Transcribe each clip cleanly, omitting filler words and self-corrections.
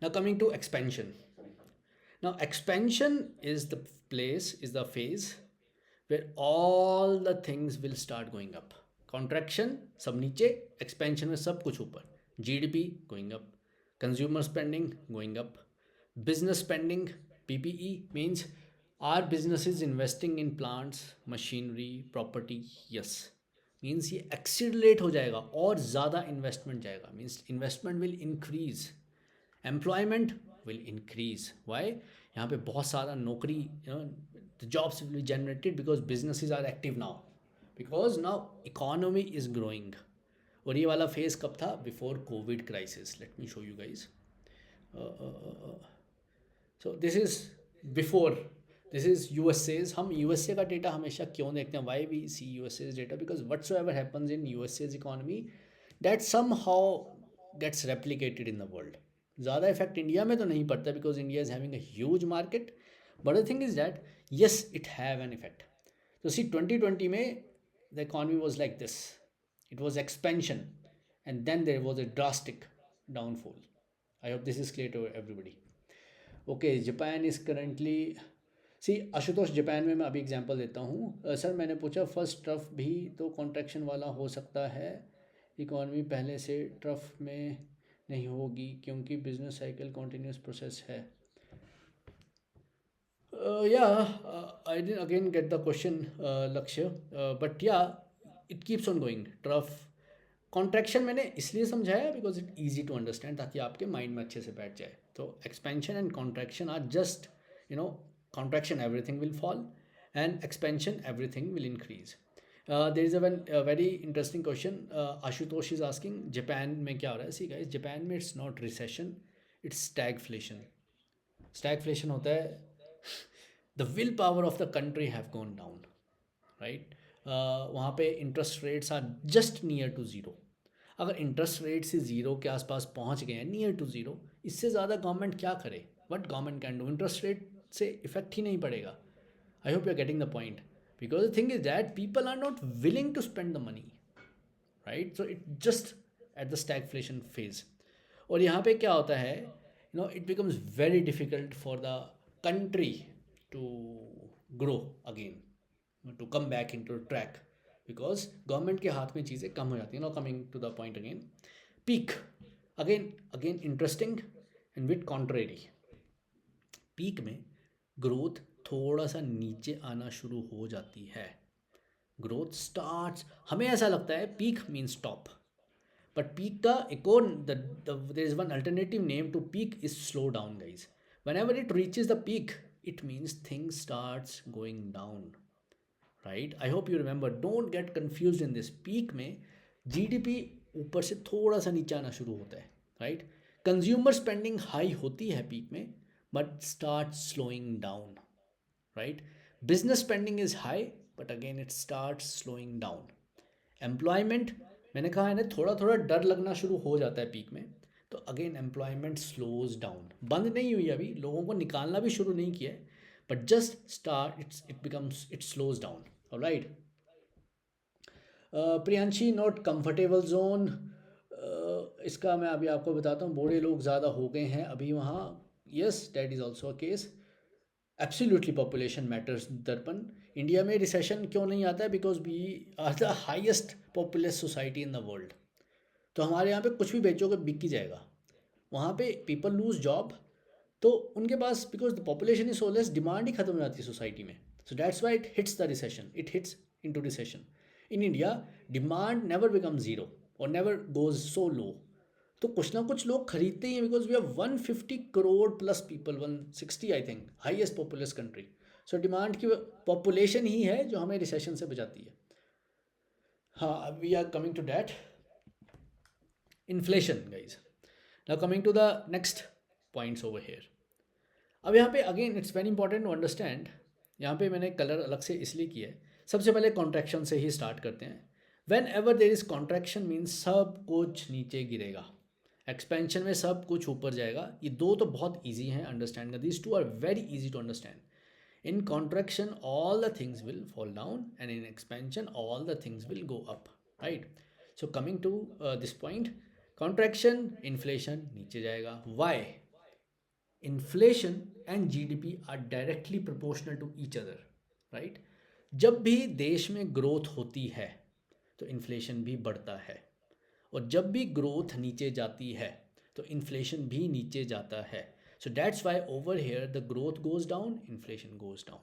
Now coming to expansion. Now expansion is the place, is the phase where all the things will start going up. Contraction सब नीचे, expansion में सब कुछ ऊपर. GDP going up, consumer spending going up, business spending, PPE means are businesses investing in plants, machinery, property? Yes. Means ये accelerate हो जाएगा और ज़्यादा investment जाएगा. Means investment will increase, employment will increase. Why? यहाँ पे बहुत सारा नौकरी, the jobs will be generated because businesses are active now, because now economy is growing. और ये वाला फेज कब था? Before COVID crisis. Let me show you guys. So this is before, this is USA's. हम USA का data हमेशा क्यों देखते हैं? Why we see USA's data? Because whatsoever happens in USA's economy that some how gets replicated in the world. ज़्यादा effect India में तो नहीं पड़ता because India is having a huge market, but the thing is that yes it have an effect. तो see 2020 में the economy was like this, it was expansion and then there was a drastic downfall. I hope this is clear to everybody. Okay, Japan is currently, see Ashutosh, Japan में मैं अभी example देता हूँ. Sir मैंने पूछा first trough भी तो contraction वाला हो सकता है, इकॉनमी पहले से ट्रफ में नहीं होगी क्योंकि बिजनेस साइकिल कॉन्टीन्यूस प्रोसेस है. Yeah I didn't again get the question Lakshya, but yeah it keeps on going. Trough contraction मैंने इसलिए समझाया because it easy to understand, ताकि आपके माइंड में अच्छे से बैठ जाए. तो expansion and contraction are just, you know, contraction everything will fall and expansion everything will increase. There is a very interesting question. Ashutosh is asking, Japan में क्या हो रहा है? See guys, Japan में it's not recession, it's stagflation. Stagflation होता है, the willpower of the country have gone down, right? वहाँ पे interest rates are just near to zero. अगर इंटरेस्ट रेट से ज़ीरो के आसपास पहुँच गए हैं, नियर टू ज़ीरो, इससे ज़्यादा गवर्नमेंट क्या करे? What government can do? Interest rate से इफेक्ट ही नहीं पड़ेगा. I hope you're getting the point. Because the thing is that people are not willing to spend the money, right? So it just at the stagflation phase. और यहाँ पे क्या होता है, it becomes very difficult for the country to grow again, to come back into track, because government के हाथ में चीज़ें कम हो जाती हैं. Now coming to the point again, peak, again interesting and bit contrary. Peak में ग्रोथ थोड़ा सा नीचे आना शुरू हो जाती है. ग्रोथ स्टार्ट्स, हमें ऐसा लगता है peak means top, but peak का एक और there is one alternative name to peak is slow down guys. Whenever it reaches the peak it means things starts going down, right? I hope you remember, don't get confuse in this. Peak में GDP ऊपर से थोड़ा सा नीचे आना शुरू होता है, राइट? कंज्यूमर स्पेंडिंग हाई होती है पीक में, but starts slowing down, right? Business spending is high, but again it starts slowing down. Employment, मैंने कहा है ना, थोड़ा थोड़ा डर लगना शुरू हो जाता है पीक में, तो अगेन एम्प्लॉयमेंट स्लोज डाउन. बंद नहीं हुई अभी, लोगों को निकालना भी शुरू नहीं किया है, but just start, it slows down. Alright. Priyanshi, not comfortable zone. इसका मैं अभी आपको बताता हूँ. बूढ़े लोग ज़्यादा हो गए हैं अभी वहाँ. Yes, that is also a case. Absolutely, population matters. Darpan, India में रिसेशन क्यों नहीं आता है? Because we are the highest populous society in the world. तो हमारे यहाँ पे कुछ भी बेचोगे बिक ही जाएगा. वहाँ पे पीपल लूज जॉब, तो उनके पास, because the population is so less, demand ही खत्म हो जाती है सोसाइटी में. So that's why it hits the recession, it hits into recession. In India demand never become zero और नेवर गोज सो लो. तो कुछ ना कुछ लोग खरीदते ही हैं, because we have 150 crore plus people, 160 I think, highest populous country. So demand की पॉपुलेशन ही है जो हमें रिसेशन से बचाती है. हाँ, we are coming to that. Inflation guys. Now coming to the next points over here. अब यहाँ पे again it's very important to understand. यहाँ पे मैंने कलर अलग से इसलिए किया है. सबसे पहले कॉन्ट्रैक्शन से ही स्टार्ट करते हैं. When ever there is contraction means सब कुछ नीचे गिरेगा. एक्सपेंशन में सब कुछ ऊपर जाएगा. ये दो तो बहुत ईजी हैं अंडरस्टैंड का. This two are very easy to understand. In contraction all the things will fall down and in expansion all the things will go up, right? So coming to this point, contraction, inflation नीचे जाएगा. Why? Inflation and GDP are directly proportional to each other, right? जब भी देश में growth होती है तो inflation भी बढ़ता है, और जब भी ग्रोथ नीचे जाती है तो इन्फ्लेशन भी नीचे जाता है. सो that's Y over here the growth goes down, inflation goes down.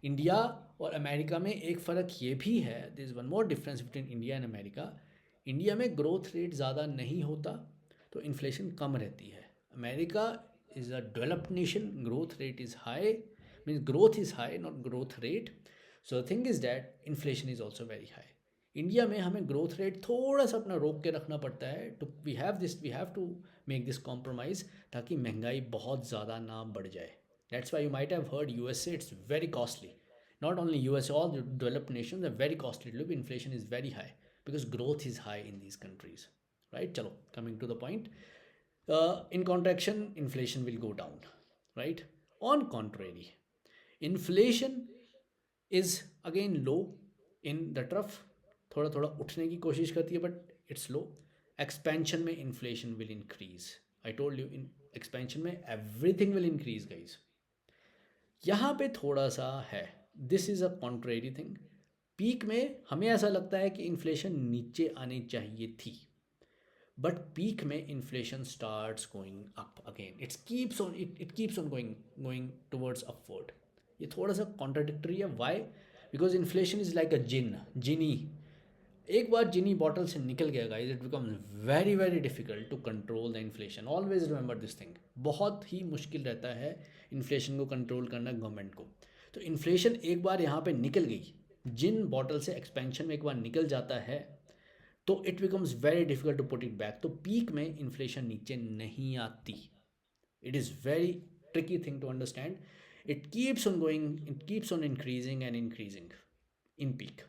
India और अमेरिका में एक फ़र्क ये भी है, this is one more difference between India and America. India में ग्रोथ रेट ज़्यादा नहीं होता तो इन्फ्लेशन कम रहती है. America is a developed nation, growth rate is high, means growth is high not growth rate. So the thing is that inflation is also very high. India में हमें growth rate थोड़ा सा अपना रोक के रखना पड़ता है, to we have to make this compromise, ताकि महंगाई बहुत ज़्यादा ना बढ़ जाए. That's why you might have heard USA, it's very costly. Not only USA, all the developed nations are very costly. Look, inflation is very high because growth is high in these countries. Right? Chalo, coming to the point. In contraction, inflation will go down. Right? On contrary, inflation is again low in the trough. थोड़ा थोड़ा उठने की कोशिश करती है, but it's low. Expansion में inflation will increase. I told you, in expansion में everything will increase guys. यहाँ पे थोड़ा सा है, this is a contrary thing. Peak में हमें ऐसा लगता है कि इन्फ्लेशन नीचे आनी चाहिए थी, बट पीक में inflation starts going up again. It keeps on going towards upward. ये थोड़ा सा कॉन्ट्राडिक्टरी है. Why? Because inflation is like a genie. एक बार जिनी बॉटल से निकल गया guys, it becomes very very difficult to control the inflation. Always remember this thing. बहुत ही मुश्किल रहता है इन्फ्लेशन को कंट्रोल करना गवर्नमेंट को. तो इन्फ्लेशन एक बार यहाँ पे निकल गई, जिन बॉटल से एक्सपेंशन में एक बार निकल जाता है, तो it becomes very difficult to put it back. तो पीक में इन्फ्लेशन नीचे नहीं आती. It is very tricky thing to understand. It keeps on going, it keeps on increasing and increasing in peak.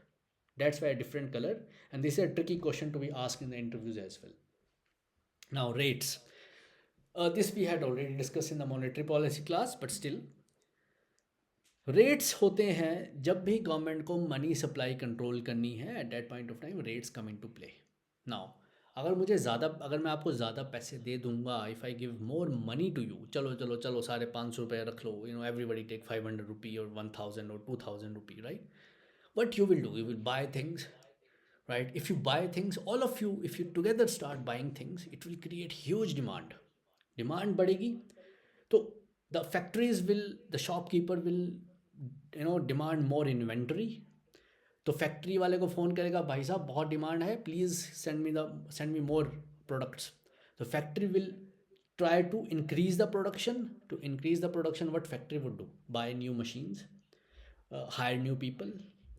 That's why a different color. And this is a tricky question to be asked in the interviews as well. Now, rates. This we had already discussed in the monetary policy class, but still. Rates होते हैं जब भी government को money supply control करनी है, at that point of time rates come into play. Now, अगर मैं आपको ज़्यादा पैसे दे दूंगा, if I give more money to you, चलो चलो चलो सारे 500 रुपये रख लो, एवरीबडी टेक 500 रुपी और 1000 और 2000 रुपी, right? What you will do, you will buy things, right? If you buy things, all of you, if you together start buying things, it will create huge demand बढ़ेगी. तो the shopkeeper will demand more inventory. तो factory वाले को phone करेगा, भाई साहब बहुत demand है, please send me more products. तो factory will try to increase the production. What factory would do? Buy new machines, hire new people,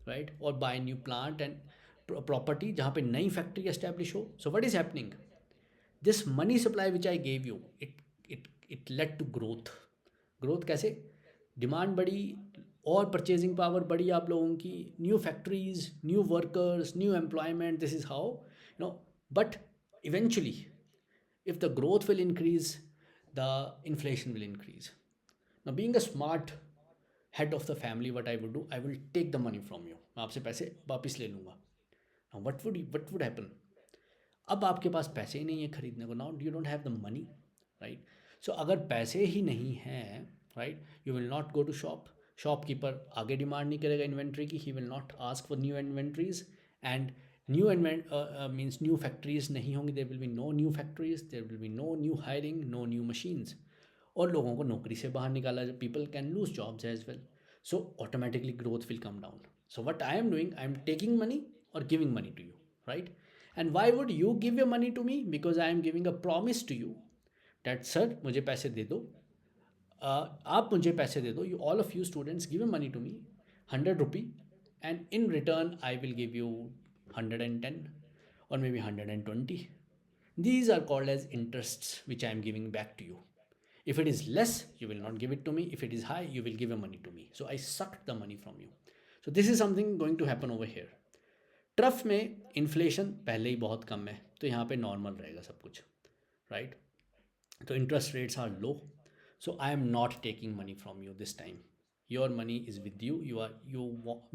right? Or buy new plant and property जहाँ पे नई factory establish हो. So what is happening? This money supply which I gave you, it led to growth कैसे? Demand बढ़ी और purchasing power बढ़ी आप लोगों की, new factories, new workers, new employment. This is how but eventually if the growth will increase, the inflation will increase. Now, being a smart head of the family, what I would do, I will take the money from you. मैं आपसे पैसे वापस ले लूँगा. Now, what would happen? अब आपके पास पैसे ही नहीं है खरीदने को. Now you don't have the money, right? So अगर पैसे ही नहीं हैं, right, you will not go to shop. Shopkeeper आगे डिमांड नहीं करेगा इन्वेंट्री की. He will not ask for new inventories, and means new factories नहीं होंगी. There will be no new factories, there will be no new hiring, no new machines. और लोगों को नौकरी से बाहर निकाला. People can lose jobs as well. So automatically growth will come down. So what I am doing, I am taking money or giving money to you, right? And why would you give your money to me? Because I am giving a promise to you that sir मुझे पैसे दे दो, आप मुझे पैसे दे दो. You all of you students give money to me, 100 rupee, and in return I will give you 110 or maybe 120. These are called as interests which I am giving back to you. If it is less, you will not give it to me. If it is high, you will give your money to me. So I sucked the money from you. So this is something going to happen over here. Trough में inflation पहले ही बहुत कम है, तो यहाँ पे normal रहेगा सब कुछ, राइट? तो interest rates are low. So I am not taking money from you this time. Your money is with you.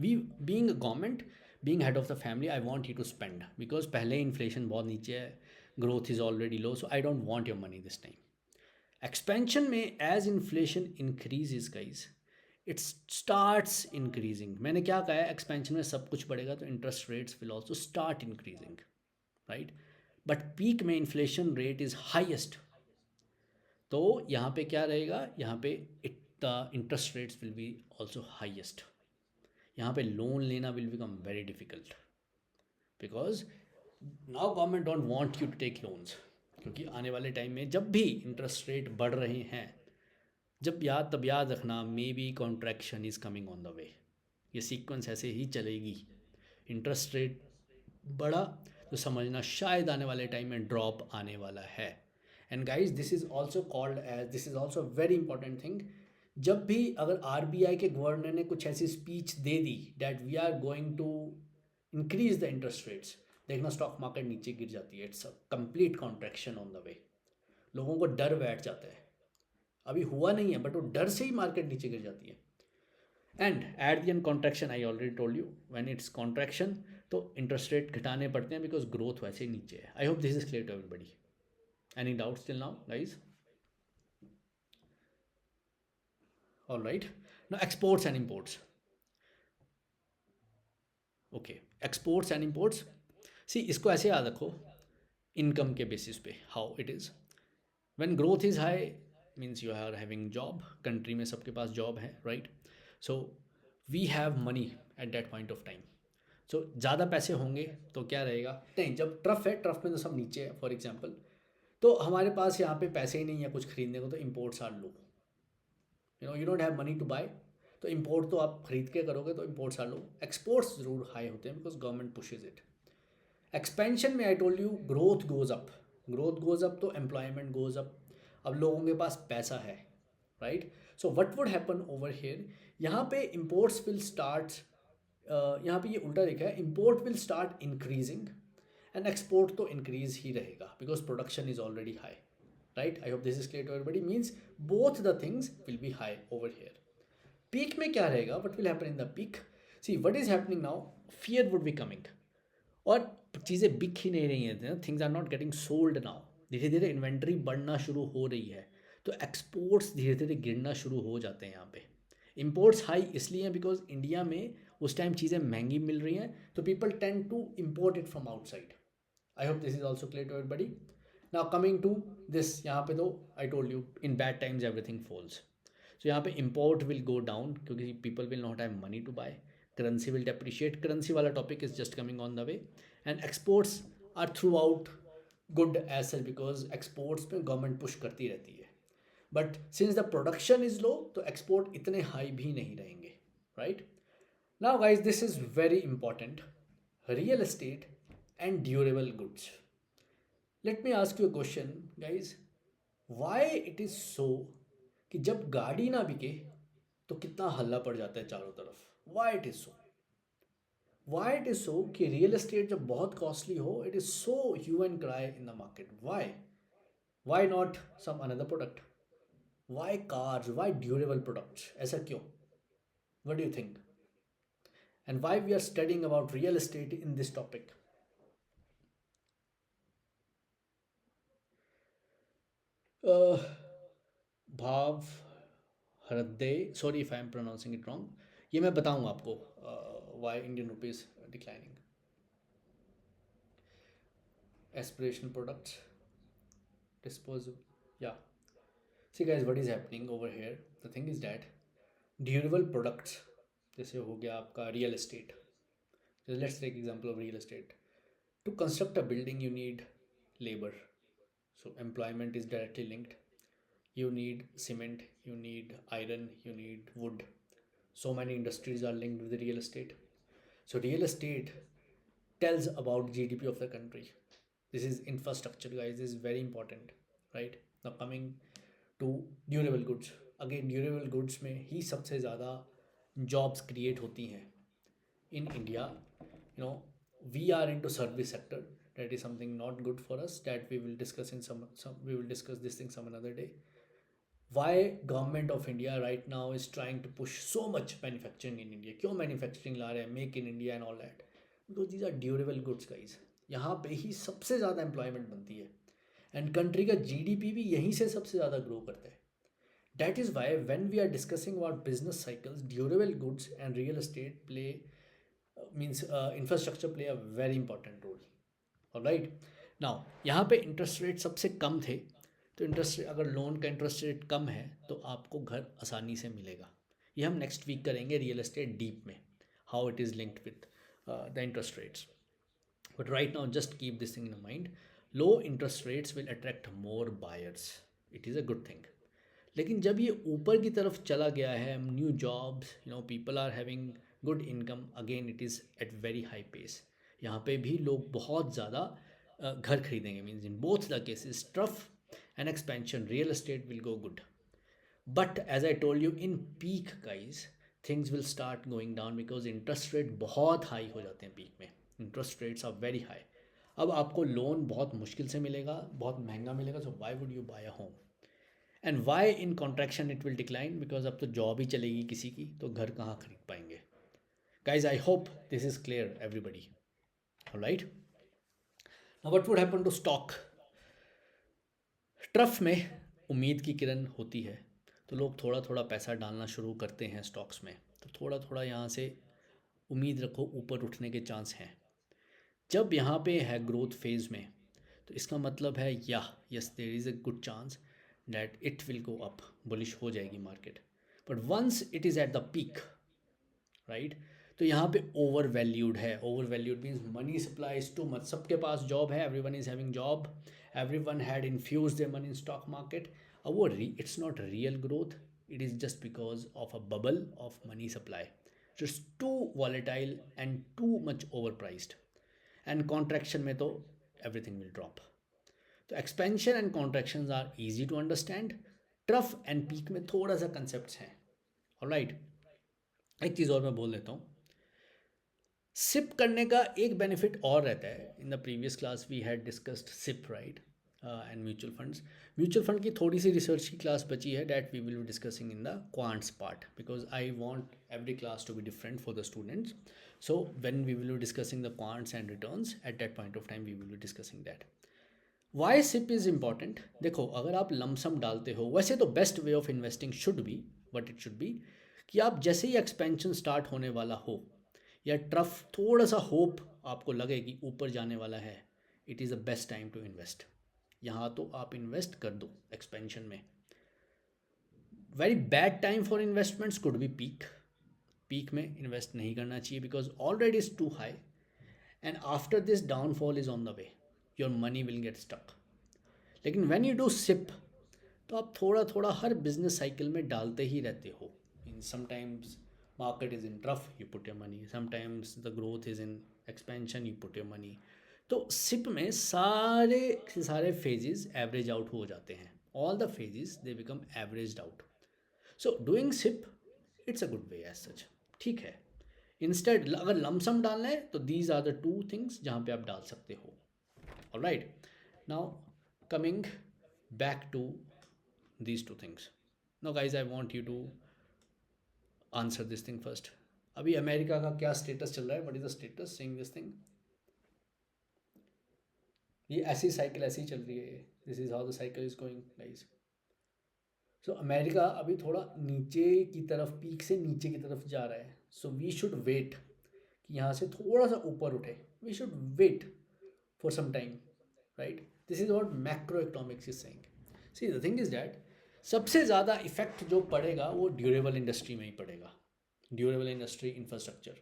Being a government, being head of the family, I want you to spend, because पहले inflation बहुत नीचे है, growth is already low, so I don't want your money this time. Expansion में as inflation increases guys it starts increasing. मैंने क्या कहा है, expansion में सब कुछ बढ़ेगा तो interest rates will also start increasing, right. But peak में इन्फ्लेशन रेट इज़ हाइएस्ट, तो यहाँ पे क्या रहेगा, यहाँ पे it the interest rates will be also highest. यहाँ पे लोन लेना will become very difficult because now government don't want you to take loans, क्योंकि आने वाले टाइम में जब भी इंटरेस्ट रेट बढ़ रहे हैं, तब याद रखना may be contraction is coming on the वे. ये सीक्वेंस ऐसे ही चलेगी. इंटरेस्ट रेट बढ़ा तो समझना शायद आने वाले टाइम में ड्रॉप आने वाला है. And guys this is also called as, this is also very important thing. जब भी अगर आरबीआई के गवर्नर ने कुछ ऐसी स्पीच दे दी that we are going to increase the interest rates, देखना स्टॉक मार्केट नीचे गिर जाती है. It's a complete contraction on the way. लोगों को डर बैठ जाता है. अभी हुआ नहीं है बट वो डर से ही मार्केट नीचे गिर जाती है. And at the end contraction, I already told you, when it's contraction तो इंटरेस्ट रेट घटाने पड़ते हैं बिकॉज ग्रोथ वैसे ही नीचे है. I hope this is clear to everybody. Any doubts till now guys? All right. Now exports and imports. Okay, exports and imports. See, इसको ऐसे याद रखो इनकम के बेसिस पे how it is. When growth is high means you are having job, country में सबके पास job है, right. So we have money at that point of time. सो ज़्यादा पैसे होंगे तो क्या रहेगा, नहीं, जब ट्रफ है, ट्रफ में तो सब नीचे है फॉर एग्जांपल, तो हमारे पास यहाँ पे पैसे ही नहीं है कुछ खरीदने को, तो imports are low. You don't have money to buy, तो इम्पोर्ट तो आप खरीद के करोगे, तो इम्पोर्ट्स आर लो. एक्सपोर्ट्स ज़रूर हाई होते हैं because government pushes it. Expansion में I told you growth goes up, growth goes up तो एम्प्लॉयमेंट गोज अप. अब लोगों के पास पैसा है, right. So what would happen over here, यहाँ पे इम्पोर्ट्स विल स्टार्ट, यहाँ पे ये उल्टा लिखा है, import will start increasing and export तो इंक्रीज ही रहेगा because production is already high, right. I hope this is clear to everybody. Means both the things will be high over here. Peak में क्या रहेगा, what will happen in the peak, see what is happening now, fear would be coming, और चीज़ें बिक ही नहीं रही हैं, things are not getting sold now. धीरे धीरे इन्वेंट्री बढ़ना शुरू हो रही है, तो एक्सपोर्ट्स धीरे धीरे गिरना शुरू हो जाते हैं. यहाँ पे इम्पोर्ट्स हाई इसलिए हैं बिकॉज इंडिया में उस टाइम चीज़ें महंगी मिल रही हैं, तो people tend to import it from outside. I hope this is also clear to everybody. Now coming to this, यहाँ पे तो I told you in bad times everything falls. So यहाँ पे इम्पोर्ट विल गो डाउन क्योंकि people will not have money to buy, currency will depreciate. Currency वाला topic is just coming on the way. And exports are throughout good as such because exports में government push करती रहती है. But since the production is low तो export इतने high भी नहीं रहेंगे, right. Now guys this is very important, real estate and durable goods. Let me ask you a question guys, Y it is so कि जब गाड़ी ना बिके तो कितना हल्ला पड़ जाता है चारों तरफ. Why it is so, why it is so कि रियल एस्टेट जब बहुत कॉस्टली हो it is so hue and cry in the market. Why not some another product, why cars, why durable products, ऐसा क्यों? What do you think? And why we are studying about real estate in this topic? Bhav Hriday, sorry if I am pronouncing it wrong, ये मैं बताऊंगा आपको why Indian rupees declining. Aspirational products, disposable, yeah. See guys, what is happening over here, the thing is that durable products जैसे हो गया आपका real estate. Let's take example of real estate. To construct a building you need labour, so employment is directly linked. You need cement, you need iron, you need wood. So many industries are linked with the real estate. So real estate tells about GDP of the country. This is infrastructure guys, this is very important, right. Now coming to durable goods, again durable goods में ही सबसे ज़्यादा jobs create होती हैं in India. We are into service sector, that is something not good for us, that we will discuss in some we will discuss this thing some another day. Why government of India right now is trying to push so much manufacturing in India? क्यों manufacturing ला रहे हैं, make in India and all that? Because these are durable goods guys. यहाँ पे ही सबसे ज़्यादा employment बनती है. And country का जीडीपी भी यहीं से सबसे ज़्यादा ग्रो करता है. That is why when we are discussing about business cycles, durable goods and real estate play means infrastructure play a very important role. All right. Now यहाँ पे इंटरेस्ट रेट सबसे कम थे, तो इंटरेस्ट अगर लोन का interest rate कम है तो आपको घर आसानी से मिलेगा. ये हम नेक्स्ट वीक करेंगे रियल एस्टेट डीप में, how it is linked with the interest rates. But right now just keep this thing in mind. Low interest rates will attract more buyers. It is a good thing. लेकिन जब ये ऊपर की तरफ चला गया है, new jobs, people are having good income, again it is at very high pace. यहाँ पे भी लोग बहुत ज़्यादा घर खरीदेंगे. Means in both the cases trough and expansion real estate will go good. But as I told you in peak guys things will start going down because interest rate बहुत high हो जाते हैं पीक में. Interest rates are very high. अब आपको loan बहुत मुश्किल से मिलेगा, बहुत महंगा मिलेगा. So why would you buy a home? And why in contraction it will decline? Because अब तो जॉब ही चलेगी किसी की, तो घर कहाँ खरीद पाएंगे. Guys I hope this is clear everybody. Alright, now what would happen to stock? Trough में उम्मीद की किरण होती है, तो लोग थोड़ा थोड़ा पैसा डालना शुरू करते हैं स्टॉक्स में. तो थोड़ा थोड़ा यहाँ से उम्मीद रखो ऊपर उठने के चांस हैं. जब यहाँ पे है ग्रोथ फेज में, तो इसका मतलब है yes there is a good chance that it will go up, bullish हो जाएगी market. But once it is at the peak, right, तो यहाँ पे ओवर वैल्यूड है. Over valued means money supply is too much. सबके पास job है, everyone is having job, everyone had infuse their money in stock market. अब वो it's not real growth, it is just because of a bubble of money supply. It's too volatile and too much over priced. And contraction में तो everything will drop. तो expansion and contractions are easy to understand. Trough and peak में थोड़ा सा concept हैं. Alright, एक चीज़ और मैं बोल देता हूँ. सिप करने का एक बेनिफिट और रहता है. In the previous class we had discussed SIP, right, and mutual funds. Mutual fund की थोड़ी सी रिसर्च की क्लास बची है, that we will be discussing in the quants part, because I want every class to be different for the students. So when we will be discussing the quants and returns, at that point of time we will be discussing that. Why SIP is important? देखो, अगर आप lump sum डालते हो, वैसे तो best way of investing should be, what it should be, कि आप जैसे ही एक्सपेंशन स्टार्ट होने वाला हो या ट्रफ थोड़ा सा होप आपको लगे कि ऊपर जाने वाला है, it is the best time to invest. यहाँ तो आप इन्वेस्ट कर दो एक्सपेंशन में. Very bad time for investments could be peak. Peak में इन्वेस्ट नहीं करना चाहिए because already is too high, and after this downfall is on the way, your money will get stuck. लेकिन व्हेन यू डू सिप, तो आप थोड़ा थोड़ा हर business cycle में डालते ही रहते हो. Mean sometimes market is in rough, you put your money. Sometimes the growth is in expansion, you put your money. तो सिप में सारे फेजेस एवरेज आउट हो जाते हैं. All the phases they become averaged out. So doing SIP it's a good way as such. ठीक है, instead अगर lump sum डालना है तो these are the two things जहाँ पे आप डाल सकते हो. Alright, now coming back to these two things. Now guys I want you to answer this thing first. अभी अमेरिका का क्या स्टेटस चल रहा है? What is the status saying this thing? ये ऐसी साइकिल ऐसी ही चल रही है. This is how the cycle is going guys. So America अभी थोड़ा नीचे की तरफ, पीक से नीचे की तरफ जा रहा है. सो वी शुड वेट कि यहाँ से थोड़ा सा ऊपर उठे. We should wait for some time, right. This is what macro economics is saying. See the thing is that सबसे ज़्यादा इफेक्ट जो पड़ेगा वो ड्यूरेबल इंडस्ट्री में ही पड़ेगा. Durable industry, infrastructure.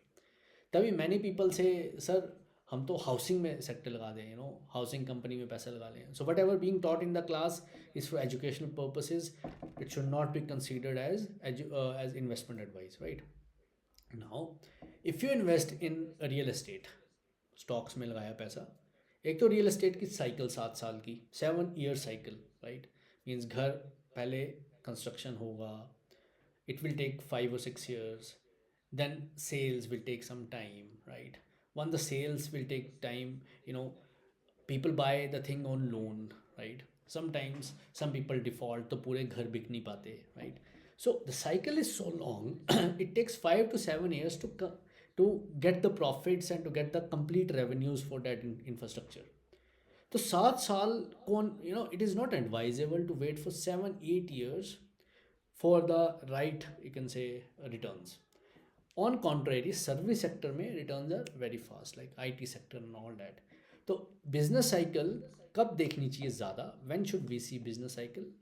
तभी मैनी पीपल से सर हम तो हाउसिंग में सेक्टर लगा दें, हाउसिंग कंपनी में पैसा लगा लें. So whatever being taught in the class is for educational purposes. It should not be considered as investment advice, right. Now if you invest in real estate, stocks में लगाया पैसा, एक तो real estate की cycle 7 साल की, 7 year cycle, right. Means घर पहले कंस्ट्रक्शन होगा, it will take 5 or 6 years, then sales will take some time, right. When the sales will take time, people buy the thing on loan, right. Sometimes some people default, तो पूरे घर बिक नहीं पाते, right. So the cycle is so long. It takes 5 to 7 years to get the profits and to get the complete revenues for that infrastructure. तो 7 साल कौन, it is not advisable to wait for 7-8 years for the right, you can say, returns. On contrary service sector में returns are very fast, like IT sector and all that. तो business cycle कब देखनी चाहिए ज़्यादा? When should we see business cycle?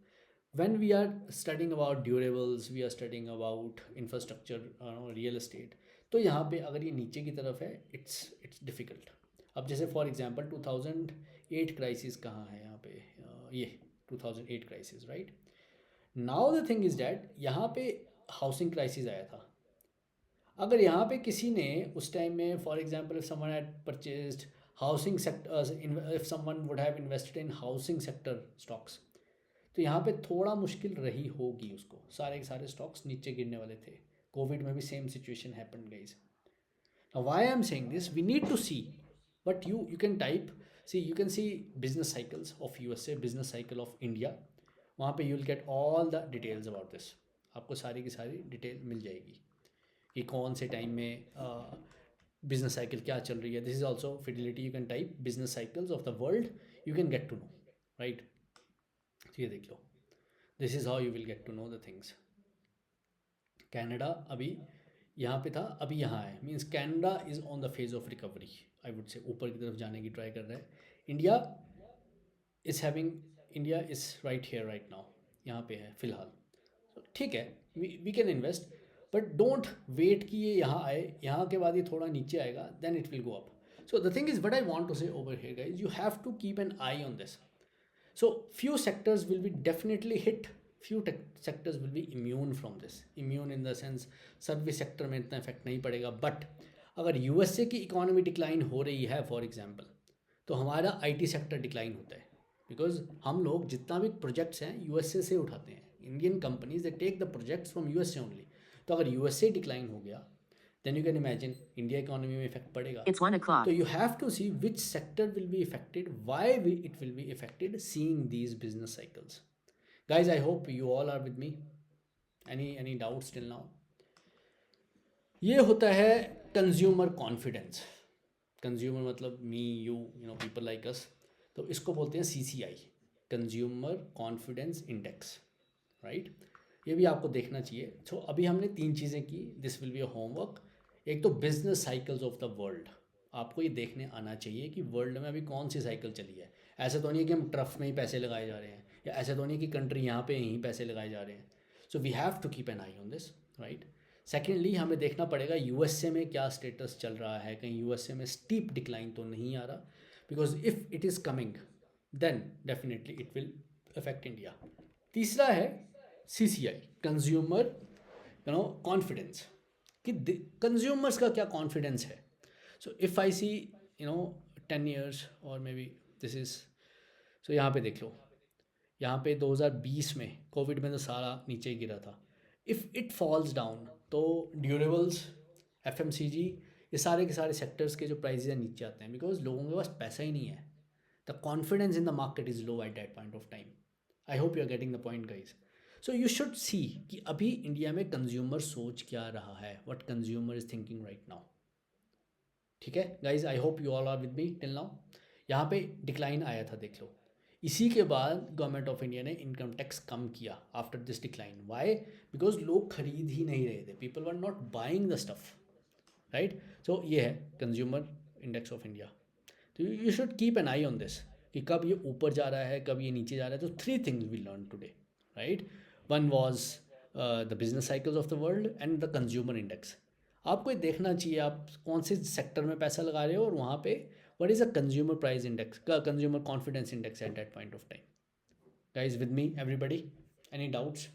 when we are studying about durables, we are studying about infrastructure, real estate. तो यहाँ पे अगर ये नीचे की तरफ है, इट्स डिफ़िकल्ट. अब जैसे फॉर एग्जांपल 2008 क्राइसिस कहाँ है यहाँ पे, ये 2008 crisis, right. Now the thing is that यहाँ पे हाउसिंग क्राइसिस आया था. अगर यहाँ पे किसी ने उस टाइम में, for example if someone had purchased housing sector, if someone would have invested in housing sector stocks, तो यहाँ पे थोड़ा मुश्किल रही होगी उसको. सारे के सारे स्टॉक्स नीचे गिरने वाले थे. कोविड में भी same situation happened guys. Now why I am saying this, we need to see, but you can type, see you can see business cycles of USA, business cycle of India. वहाँ पे you will get all the details about this. आपको सारी की सारी detail मिल जाएगी कि कौन से टाइम में बिजनेस साइकिल क्या चल रही है. This is also fidelity. You can type business cycles of the world, you can get to know, right. ये देख लो, this is how you will get to know the things. Canada अभी यहाँ पे था, अभी यहाँ है, means Canada is on the phase of recovery, I would say ऊपर की तरफ जाने की ट्राई कर रहा है. India India is right here right now, यहाँ पे है फिलहाल. ठीक है, we can invest, but don't wait कि ये यहाँ आए, यहाँ के बाद ये थोड़ा नीचे आएगा, then it will go up. So the thing is what I want to say over here guys, you have to keep an eye on this. So few sectors will be definitely hit, few sectors will be immune from this. Immune in the sense service sector में इतना effect नहीं पड़ेगा. But अगर USA की economy decline हो रही है for example, तो हमारा आईटी सेक्टर डिक्लाइन होता है. बिकॉज हम लोग जितना भी प्रोजेक्ट्स हैं यूएसए से उठाते हैं. Indian companies they take the projects from USA only. तो अगर यूएसए डिक्लाइन हो गया, then you can imagine India economy में इफेक्ट पड़ेगा. It's 1 o'clock. तो you have to see which sector will be affected, why it will be affected, seeing these business cycles. Guys, I hope you all are with me. Any doubts till now? ये होता है consumer confidence. Consumer मतलब me, you know people like us. तो इसको बोलते हैं CCI, consumer confidence index, right. ये भी आपको देखना चाहिए. सो अभी हमने 3 चीज़ें की. This will be a homework. एक तो business cycles of the world, आपको ये देखने आना चाहिए कि वर्ल्ड में अभी कौन सी साइकिल चली है. ऐसा तो नहीं है कि हम ट्रफ में ही पैसे लगाए जा रहे हैं, या ऐसा तो नहीं है कि कंट्री यहाँ पे यहीं पैसे लगाए जा रहे हैं. So we have to keep an eye on this, right. Secondly हमें देखना पड़ेगा यूएसए में क्या स्टेटस चल रहा है, कहीं यूएसए में स्टीप डिक्लाइन तो नहीं आ रहा. Because if it is coming then definitely it will affect India. तीसरा है CCI, कंज्यूमर कॉन्फिडेंस, कि कंज्यूमर्स का क्या कॉन्फिडेंस है. So if I C 10 years और मे बी दिस इज़, सो यहाँ पे देख लो, यहाँ पे 2020 में कोविड में तो सारा नीचे ही गिरा था. इफ़ इट फॉल्स डाउन तो ड्यूरेबल्स, FMCG, ये सारे के सारे सेक्टर्स के जो प्राइजेज हैं नीचे आते हैं, बिकॉज लोगों के पास पैसा ही नहीं है. The confidence in the market is low at that point of time. I hope you are getting the point guys. So you should see कि अभी इंडिया में कंज्यूमर सोच क्या रहा है, what consumer is thinking right now. ठीक है guys, I hope you all are with me till now. यहाँ पे डिक्लाइन आया था, देख लो. इसी के बाद गवर्नमेंट ऑफ इंडिया ने इनकम टैक्स कम किया after this decline. Why? Because लोग खरीद ही नहीं रहे थे, people were not buying the stuff, right. So ये है कंज्यूमर इंडेक्स ऑफ इंडिया. तो you should keep an eye on this कि कब ये ऊपर जा रहा है, कब ये नीचे जा रहा है. तो 3 things we learn today, right. One was the business cycles of the world and the consumer index. आपको ये देखना चाहिए आप कौन से सेक्टर में पैसा लगा रहे हो, और वहाँ पे what is a consumer price index, consumer confidence index at that point of time. Guys, with me everybody, any doubts?